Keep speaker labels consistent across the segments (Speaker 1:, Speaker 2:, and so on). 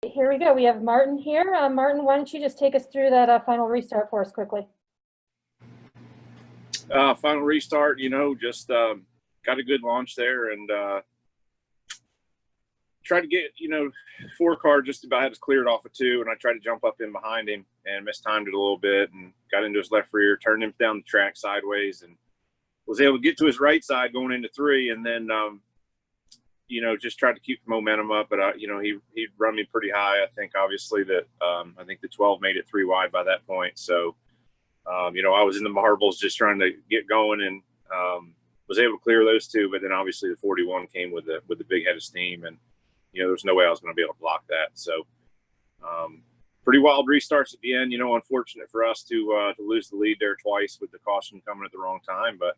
Speaker 1: Here we go. We have Martin here. Martin, why don't you just take us through that final restart for us quickly?
Speaker 2: Final restart, just got a good launch there and tried to get, 4-car just about had us cleared off of 2, and I tried to jump up in behind him and mistimed it a little bit and got into his left rear, turned him down the track sideways, and was able to get to his right side going into 3, and then just tried to keep the momentum up. But he'd run me pretty high. I think obviously that I think the 12 made it 3 wide by that point. So I was in the marbles just trying to get going, and was able to clear those 2. But then obviously the 41 came with the big head of steam, and there was no way I was going to be able to block that. So pretty wild restarts at the end. Unfortunate for us to lose the lead there twice with the caution coming at the wrong time, but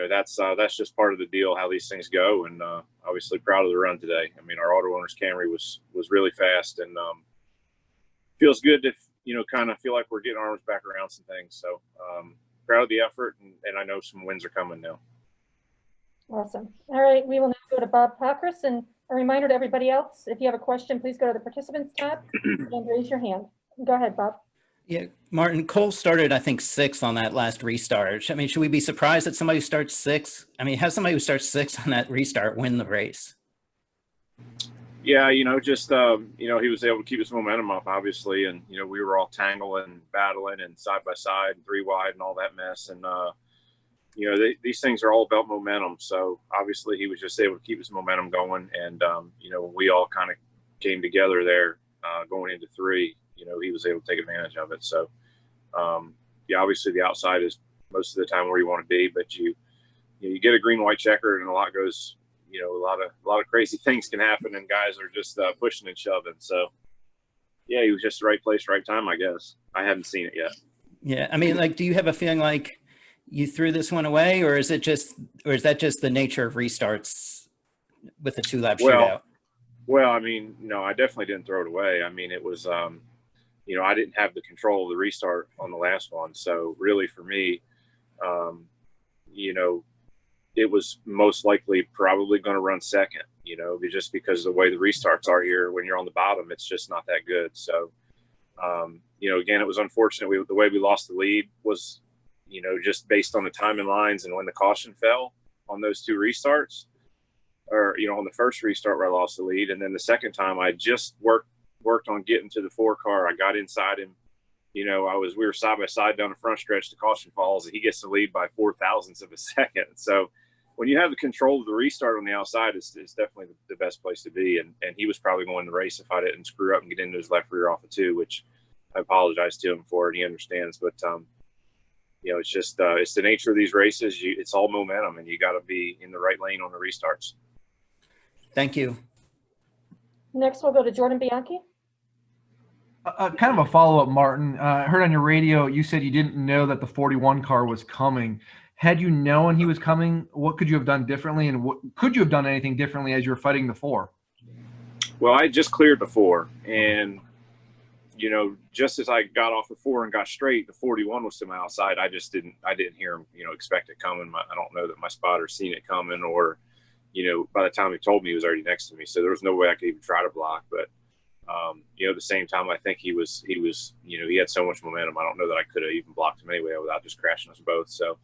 Speaker 2: that's just part of the deal, how these things go. And obviously proud of the run today. I mean, our Auto Owners Camry was really fast, and feels good to kind of feel like we're getting our arms back around some things. So proud of the effort, and I know some wins are coming now.
Speaker 1: Awesome. All right, we will now go to Bob Pockris, and a reminder to everybody else, if you have a question, please go to the participants tab and raise your hand. Go ahead, Bob.
Speaker 3: Yeah, Martin, Cole started, I think, 6th on that last restart. I mean, should we be surprised that somebody who starts 6th? I mean, have somebody who starts 6th on that restart win the race?
Speaker 2: Yeah, he was able to keep his momentum up, obviously. And, we were all tangling, battling, and side by side, and 3 wide and all that mess. And, these things are all about momentum. So obviously he was just able to keep his momentum going. And, we all kind of came together there going into 3. He was able to take advantage of it. So, obviously the outside is most of the time where you want to be, but you get a green, white checker, and a lot goes, a lot of crazy things can happen, and guys are just pushing and shoving. So, yeah, he was just the right place, right time, I guess. I haven't seen it yet.
Speaker 3: Yeah. I mean, do you have a feeling like you threw this one away, or is that just the nature of restarts with the 2-lap shootout?
Speaker 2: Well, I mean, no, I definitely didn't throw it away. I mean, it was, I didn't have the control of the restart on the last one. So really for me, it was most likely probably going to run second, just because of the way the restarts are here. When you're on the bottom, it's just not that good. So, again, it was unfortunate. The way we lost the lead was, just based on the timing lines and when the caution fell on those 2 restarts, or, on the first restart where I lost the lead. And then the second time I just worked on getting to the 4-car. I got inside him. We were side by side down the front stretch. The caution falls, and he gets the lead by 0.004 of a second. So when you have the control of the restart on the outside, it's definitely the best place to be. And he was probably going to race if I didn't screw up and get into his left rear off of 2, which I apologize to him for, and he understands. But it's just it's the nature of these races. It's all momentum, and you got to be in the right lane on the restarts.
Speaker 3: Thank you.
Speaker 1: Next, we'll go to Jordan Bianchi.
Speaker 4: Kind of a follow-up, Martin. I heard on your radio you said you didn't know that the 41 car was coming. Had you known he was coming, what could you have done differently, and what could you have done anything differently as you were fighting the 4?
Speaker 2: Well, I just cleared the 4, and just as I got off the 4 and got straight, the 41 was to my outside. I didn't hear him, expect it coming. I don't know that my spotter seen it coming, or by the time he told me, he was already next to me. So there was no way I could even try to block. But, at the same time, I think he he had so much momentum. I don't know that I could have even blocked him anyway without just crashing us both. So,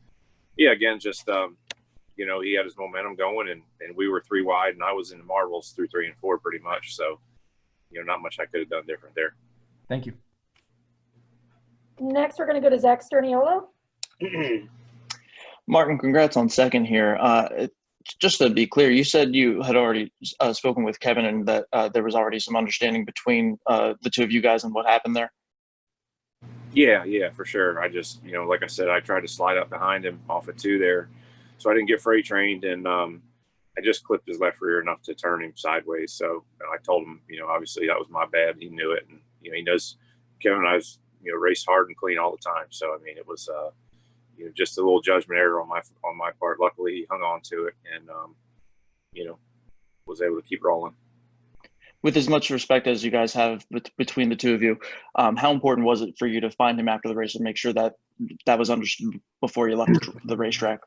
Speaker 2: yeah, again, just, he had his momentum going, and we were 3 wide, and I was in the marbles through 3 and 4 pretty much. So, not much I could have done different there.
Speaker 4: Thank you.
Speaker 1: Next, we're going to go to Zach Sterniolo.
Speaker 5: Martin, congrats on second here. Just to be clear, you said you had already spoken with Kevin, and that there was already some understanding between the 2 of you guys and what happened there.
Speaker 2: Yeah, for sure. I just, like I said, I tried to slide up behind him off of 2 there, so I didn't get freight trained, and I just clipped his left rear enough to turn him sideways. So I told him, obviously that was my bad. He knew it, and he knows Kevin and I's, race hard and clean all the time. So I mean, it was just a little judgment error on my part. Luckily, he hung on to it and was able to keep rolling.
Speaker 5: With as much respect as you guys have between the 2 of you, how important was it for you to find him after the race and make sure that was understood before you left the racetrack?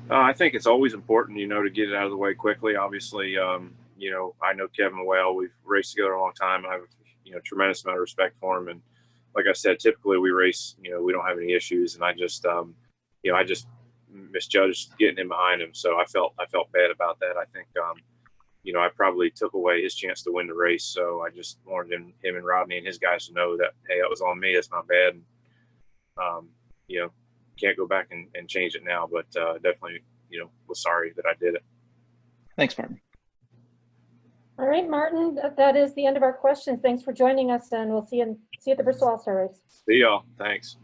Speaker 2: I think it's always important, to get it out of the way quickly. Obviously, you know, I know Kevin well. We've raced together a long time. I have, you know, tremendous amount of respect for him. And like I said, typically we race, you know, we don't have any issues. And I just, you know, I just misjudged getting in behind him. So I felt bad about that. I think, you know, I probably took away his chance to win the race. So I just wanted him and Rodney and his guys to know that, hey, that was on me. It's not bad. And, you know, can't go back and change it now, but definitely, you know, was sorry that I did it.
Speaker 5: Thanks, Martin.
Speaker 1: All right, Martin, that is the end of our questions. Thanks for joining us, and we'll see you at the Bristol All-Star race.
Speaker 2: See y'all. Thanks.